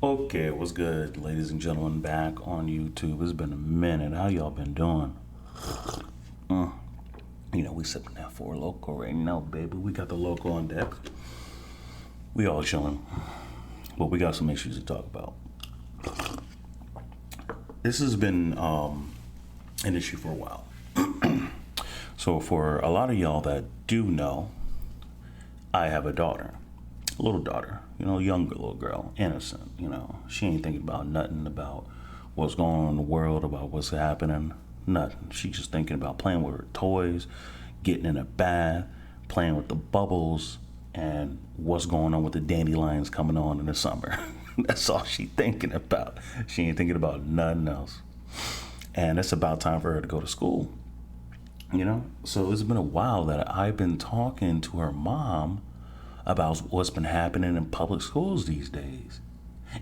Okay, what's good, ladies and gentlemen? Back on YouTube. It's been a minute. How y'all been doing? You know, we sipping that Four Loco right now, baby. We got the Loco on deck. We all chilling, but we got some issues to talk about. This has been an issue for a while. So for a lot of y'all that do know, I have a daughter. A little daughter, you know, younger little girl, innocent, you know. She ain't thinking about nothing about what's going on in the world, about what's happening, nothing. She's just thinking about playing with her toys, getting in a bath, playing with the bubbles, and what's going on with the dandelions coming on in the summer. That's all she thinking about. She ain't thinking about nothing else. And it's about time for her to go to school, you know. So it's been a while that I've been talking to her mom about what's been happening in public schools these days.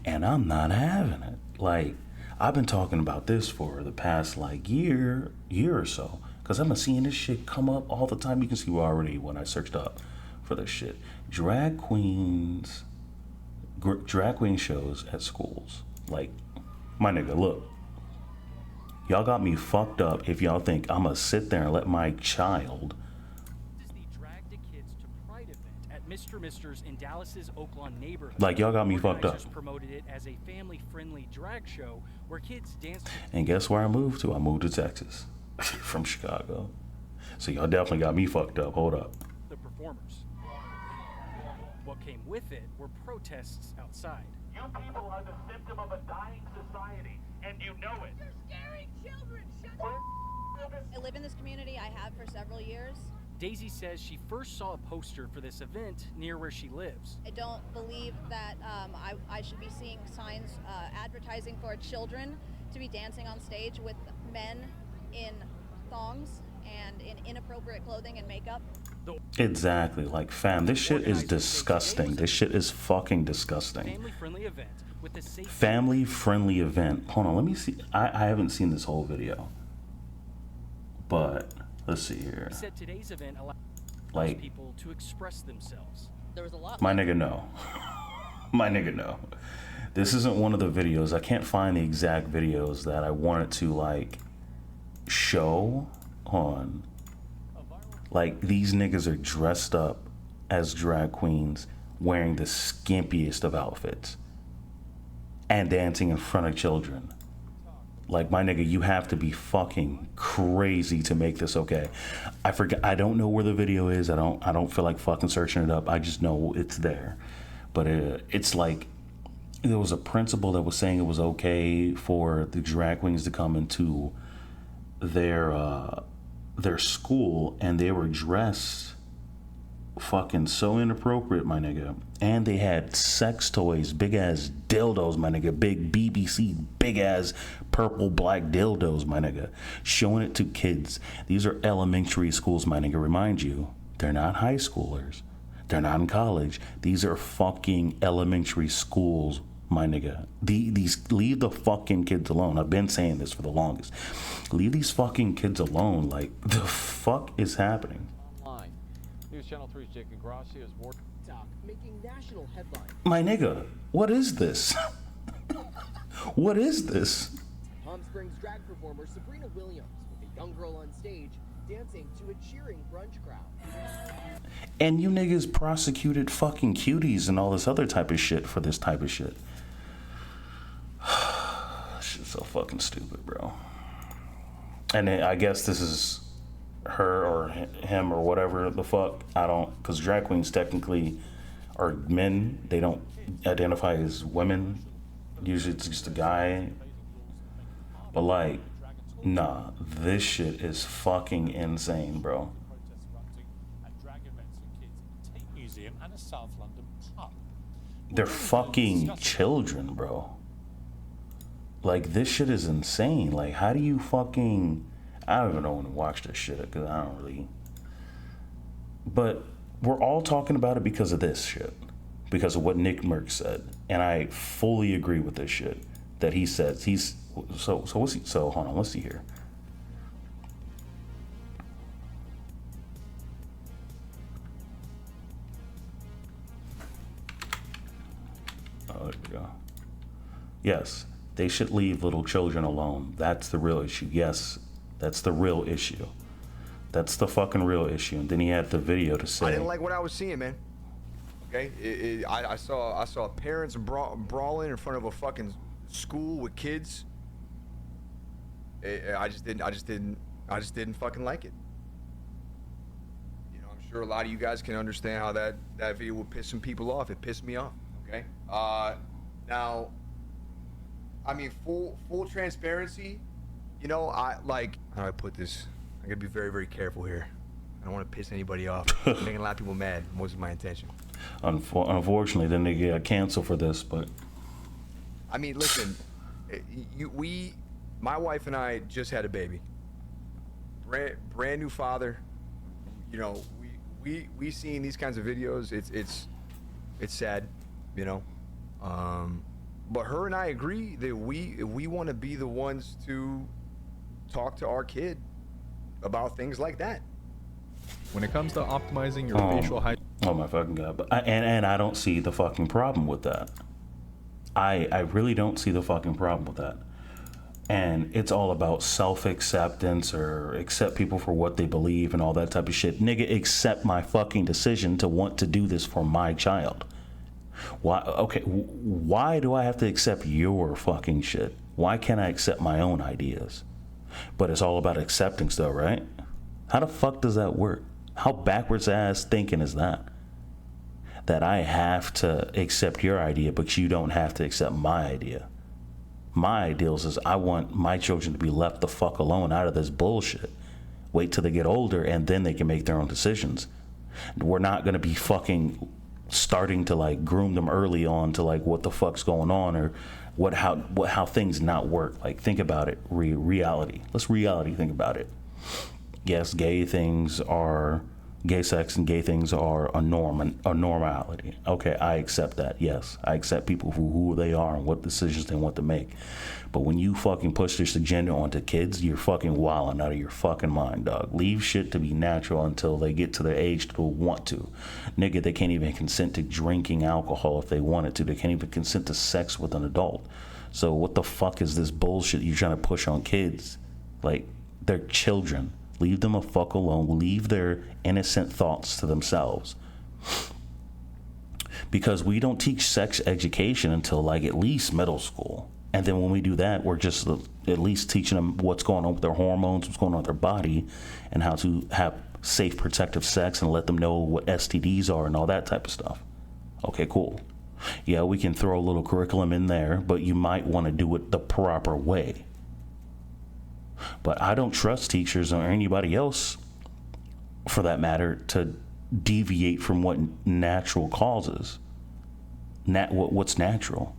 And I'm not having it. Like, I've been talking about this for the past year or so. Because I've been seeing this shit come up all the time. You can see already when I searched up for this shit. Drag queen shows at schools. Like, my nigga, look. Y'all got me fucked up if y'all think I'm gonna sit there and let my child Mr. Misters in Dallas's Oaklawn neighborhood. Like, y'all got me fucked up. Promoted it as a family-friendly drag show where kids dance. And guess where I moved to? I moved to Texas from Chicago. So y'all definitely got me fucked up. Hold up. The performers. What came with it were protests outside. You people are the symptom of a dying society, and you know it. You're scaring children. Shut up. I live in this community. I have for several years. Daisy says she first saw a poster for this event near where she lives. I don't believe that I should be seeing signs advertising for children to be dancing on stage with men in thongs and in inappropriate clothing and makeup. Exactly. Like, fam, this shit is disgusting. This shit is fucking disgusting. Family-friendly event with the safe family-friendly event. Hold on, let me see. I haven't seen this whole video. But let's see here. He said today's event allows people to express themselves. There was a lot. My nigga, no. My nigga, no. This isn't one of the videos. I can't find the exact videos that I wanted to show on. Like, these niggas are dressed up as drag queens, wearing the skimpiest of outfits and dancing in front of children. Like, my nigga, you have to be fucking crazy to make this okay. I forget. I don't know where the video is. I don't feel like fucking searching it up. I just know it's there. But it's like there was a principal that was saying it was okay for the drag queens to come into their school, and they were dressed fucking so inappropriate, my nigga. And they had sex toys, big ass dildos, my nigga, big BBC, big ass purple black dildos, my nigga, showing it to kids. These are elementary schools, my nigga. Remind you, they're not high schoolers, they're not in college. These are fucking elementary schools, my nigga. These leave the fucking kids alone. I've been saying this for the longest. Leave these fucking kids alone. Like, the fuck is happening? News Channel 3's Jacob Grossi is making national headlines. My nigga, what is this? What is this? Palm Springs drag performer Sabrina Williams with a young girl on stage dancing to a cheering brunch crowd. And you niggas prosecuted fucking cuties and all this other type of shit for this type of shit. Shit's so fucking stupid, bro. And I guess this is her or him or whatever the fuck. I don't, because drag queens technically are men. They don't identify as women. Usually it's just a guy. But like, nah, this shit is fucking insane, bro. They're fucking children, bro. Like, this shit is insane. Like, how do you fucking... I don't even know when to watch this shit, because I don't really... But we're all talking about it because of this shit. Because of what Nickmercs said. And I fully agree with this shit that he says. He's... So what's he... So, hold on, let's see here. Oh, there we go. Yes, they should leave little children alone. That's the real issue. Yes, that's the real issue. That's the fucking real issue. And then he had the video to say, I didn't like what I was seeing, man. Okay, I saw parents brawling in front of a fucking school with kids. I just didn't fucking like it. You know, I'm sure a lot of you guys can understand how that video would piss some people off. It pissed me off. Okay. Now, I mean, full transparency. You know, how do I put this? I gotta be very, very careful here. I don't want to piss anybody off. I'm making a lot of people mad. Most of my intention. Unfortunately, then they get canceled for this. But I mean, listen, my wife and I just had a baby. Brand new father. You know, we seen these kinds of videos. It's sad, you know. But her and I agree that we want to be the ones to talk to our kid about things like that. When it comes to optimizing your facial height. Oh my fucking god! But I don't see the fucking problem with that. I really don't see the fucking problem with that. And it's all about self-acceptance or accept people for what they believe and all that type of shit. Nigga, accept my fucking decision to want to do this for my child. Why? Okay, why do I have to accept your fucking shit? Why can't I accept my own ideas? But it's all about acceptance though, right? How the fuck does that work? How backwards ass thinking is that? That I have to accept your idea, but you don't have to accept my idea. My ideals is I want my children to be left the fuck alone out of this bullshit. Wait till they get older and then they can make their own decisions. We're not gonna be fucking starting to like groom them early on to like what the fuck's going on or how things not work. Like think about it, reality. Let's reality think about it. Yes, gay sex and gay things are a normality. Okay, I accept that. Yes, I accept people for who they are and what decisions they want to make. But when you fucking push this agenda onto kids, you're fucking wilding out of your fucking mind, dog. Leave shit to be natural until they get to their age to want to. Nigga, they can't even consent to drinking alcohol if they wanted to. They can't even consent to sex with an adult. So what the fuck is this bullshit you're trying to push on kids? Like, they're children. Leave them a fuck alone. Leave their innocent thoughts to themselves. Because we don't teach sex education until like at least middle school. And then when we do that, we're just at least teaching them what's going on with their hormones, what's going on with their body, and how to have safe, protective sex and let them know what STDs are and all that type of stuff. Okay, cool. Yeah, we can throw a little curriculum in there, but you might want to do it the proper way. But I don't trust teachers or anybody else, for that matter, to deviate from what natural causes. What's natural.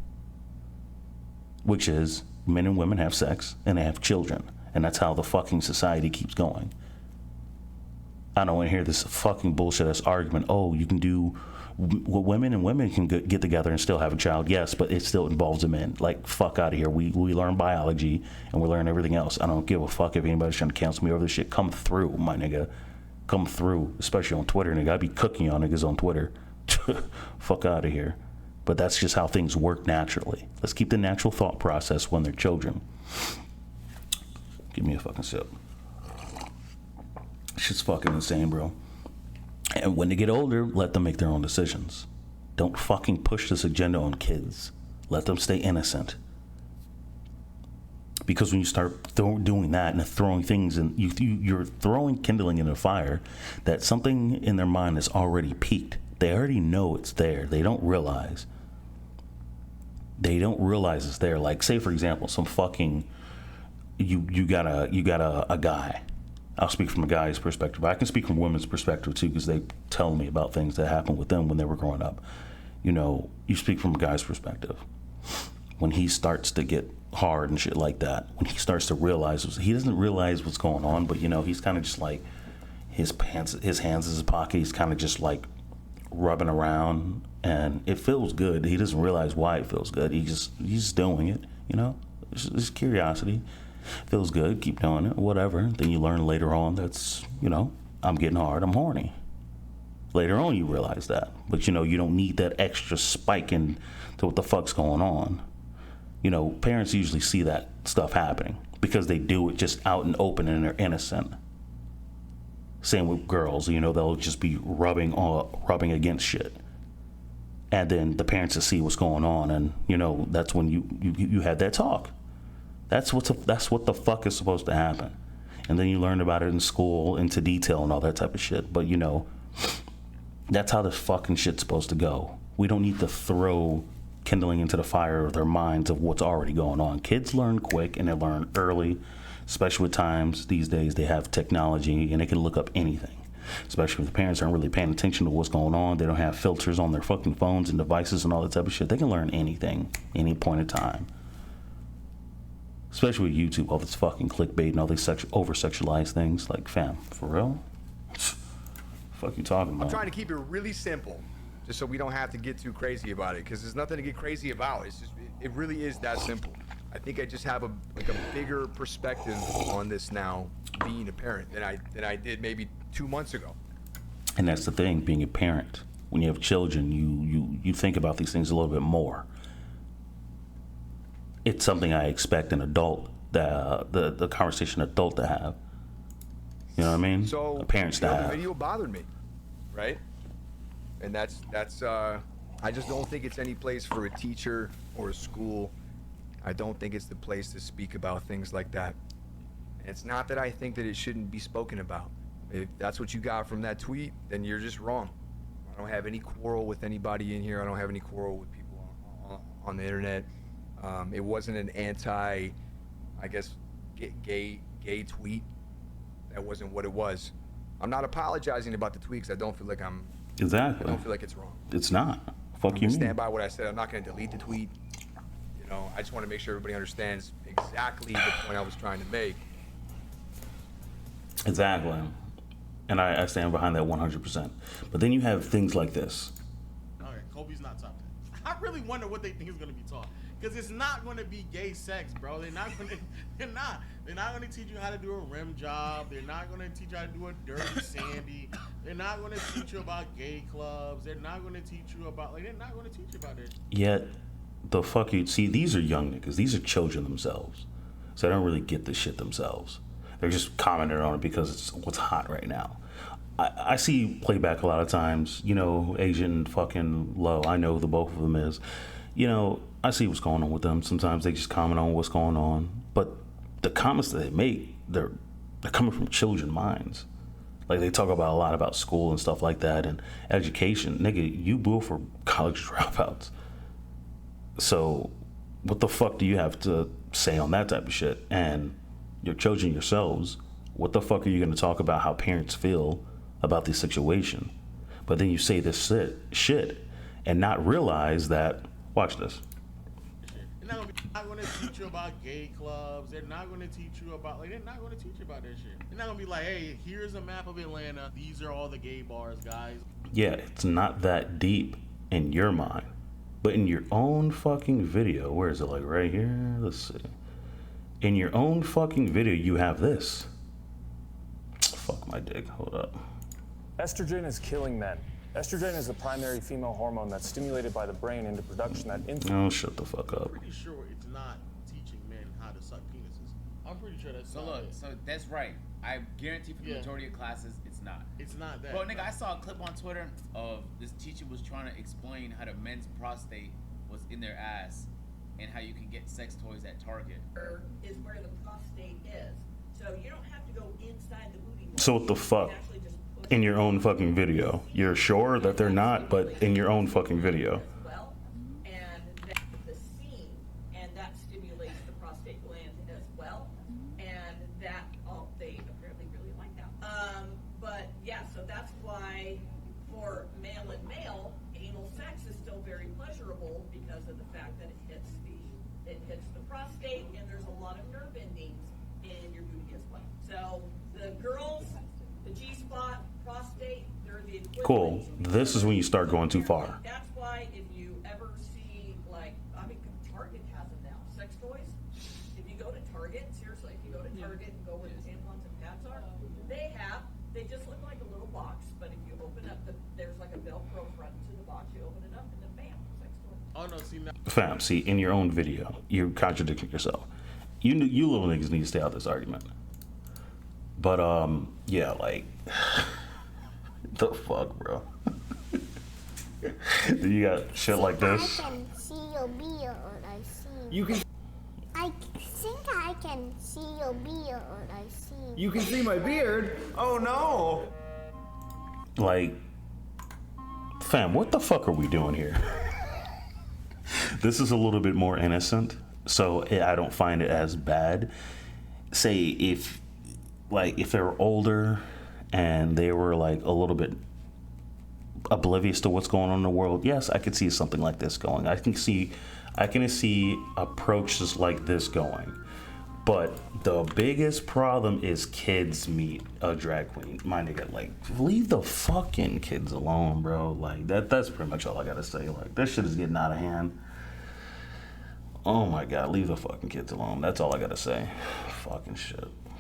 Which is men and women have sex and they have children. And that's how the fucking society keeps going. I don't want to hear this fucking bullshit ass argument. Oh, you can do what women can get together and still have a child. Yes, but it still involves a man. Like, fuck out of here. We learn biology and we learn everything else. I don't give a fuck if anybody's trying to cancel me over this shit. Come through, my nigga. Come through, especially on Twitter, nigga. I be cooking y'all niggas on Twitter. Fuck out of here. But that's just how things work naturally. Let's keep the natural thought process when they're children. Give me a fucking sip. Shit's fucking insane, bro. And when they get older, let them make their own decisions. Don't fucking push this agenda on kids. Let them stay innocent. Because when you start doing that and throwing things in, you're throwing kindling in a fire that something in their mind is already peaked. They already know it's there. They don't realize. They don't realize it's there. Like, say for example, some fucking you got a guy. I'll speak from a guy's perspective. I can speak from women's perspective too, because they tell me about things that happened with them when they were growing up. You know, you speak from a guy's perspective. When he starts to get hard and shit like that, when he starts to realize, he doesn't realize what's going on, but you know, he's kind of just like, his hands in his pocket, he's kind of just like rubbing around, and it feels good. He doesn't realize why it feels good. He's just doing it, you know? It's curiosity. Feels good, keep doing it, whatever. Then you learn later on that's, you know, I'm getting hard, I'm horny. Later on you realize that. But you know, you don't need that extra spike into what the fuck's going on. You know, parents usually see that stuff happening because they do it just out and open and they're innocent. Same with girls, you know, they'll just be rubbing against shit. And then the parents will see what's going on, and you know, that's when you have that talk. That's what the fuck is supposed to happen. And then you learn about it in school into detail and all that type of shit. But you know, that's how this fucking shit's supposed to go. We don't need to throw kindling into the fire of their minds of what's already going on. Kids learn quick and they learn early, especially with times these days they have technology and they can look up anything. Especially if the parents aren't really paying attention to what's going on. They don't have filters on their fucking phones and devices and all that type of shit. They can learn anything, any point in time. Especially with YouTube, all this fucking clickbait and all these over-sexualized things. Like, fam, for real? Fuck you talking about? I'm trying to keep it really simple, just so we don't have to get too crazy about it, because there's nothing to get crazy about. It's just, it really is that simple. I think I just have a bigger perspective on this now, being a parent, than I did maybe 2 months ago. And that's the thing, being a parent. When you have children, you think about these things a little bit more. It's something I expect an adult, the conversation adult to have. You know what I mean? So parents to have. The video bothered me, right? And that's I just don't think it's any place for a teacher or a school. I don't think it's the place to speak about things like that. And it's not that I think that it shouldn't be spoken about. If that's what you got from that tweet, then you're just wrong. I don't have any quarrel with anybody in here. I don't have any quarrel with people on the internet. It wasn't an anti, I guess, gay tweet. That wasn't what it was. I'm not apologizing about the tweet because I don't feel like Exactly. I don't feel like it's wrong. It's not. Fuck you mean? Stand by what I said. I'm not going to delete the tweet. You know, I just want to make sure everybody understands exactly the point I was trying to make. Exactly. And I stand behind that 100%. But then you have things like this. Okay, Kobe's not top 10. I really wonder what they think is going to be taught. Because it's not going to be gay sex, bro. They're not going to teach you how to do a rim job. They're not going to teach you how to do a dirty sandy. They're not going to teach you about gay clubs. They're not going to teach you about, they're not going to teach you about this. Yet, the fuck you, see, these are young niggas. These are children themselves. So they don't really get this shit themselves. They're just commenting on it because it's what's hot right now. I see playback a lot of times, you know, Asian fucking low. I know the both of them is. You know, I see what's going on with them. Sometimes they just comment on what's going on. But the comments that they make, they're coming from children's minds. Like, they talk about a lot about school and stuff like that and education. Nigga, you boo for college dropouts. So what the fuck do you have to say on that type of shit? And your children yourselves, what the fuck are you going to talk about how parents feel about this situation? But then you say this shit and not realize that, watch this. They're not going to teach you about gay clubs. They're not going to teach you about, they're not going to teach you about that shit. They're not going to be like, hey, here's a map of Atlanta. These are all the gay bars, guys. Yeah, it's not that deep in your mind. But in your own fucking video, where is it, like right here? Let's see. In your own fucking video, you have this. Fuck my dick, hold up. Estrogen is killing men. Estrogen is the primary female hormone that's stimulated by the brain into production that Oh, shut the fuck up. I'm pretty sure it's not teaching men how to suck penises. I'm pretty sure that's so not look, it. so that's right. I guarantee for the majority of classes, it's not. It's not that. Bro, nigga, I saw a clip on Twitter of this teacher was trying to explain how the men's prostate was in their ass and how you can get sex toys at Target. Is where the prostate is. So you don't have to go inside the booty hole. So what the fuck? In your own fucking video. You're sure that they're not, but in your own fucking video. Well, and the seam, and that stimulates the prostate gland as well. And that, they apparently really like that. But yeah, so that's why for male and male, anal sex is still very pleasurable because of the fact that it hits the prostate, and there's a lot of nerve endings in your booty as well. So the girls, the G-spot, prostate, they're the equivalent. Cool. This is when you start going too far. That's why if you ever see, like, I mean, Target has them now, sex toys. If you go to Target, seriously, if you go to Target and go where the tampons and pads are, they just look like a little box, but if you open up there's like a Velcro front to the box, you open it up and then bam, sex toy. Oh no, see now. Fam, see, in your own video, you're contradicting yourself. You little niggas need to stay out of this argument. But yeah, like, the fuck, bro. You got shit like this. I can see your beard. I see. You can. I think I can see your beard. I see. You can see my beard. Oh no. Like, fam, what the fuck are we doing here? This is a little bit more innocent, so I don't find it as bad. Say if they were older and they were like a little bit oblivious to what's going on in the world, yes, I could see something like this going. I can see approaches like this going. But the biggest problem is kids meet a drag queen. My nigga, like, leave the fucking kids alone, bro. Like, that's pretty much all I gotta say. Like, this shit is getting out of hand. Oh my God, leave the fucking kids alone. That's all I gotta say. Fucking shit.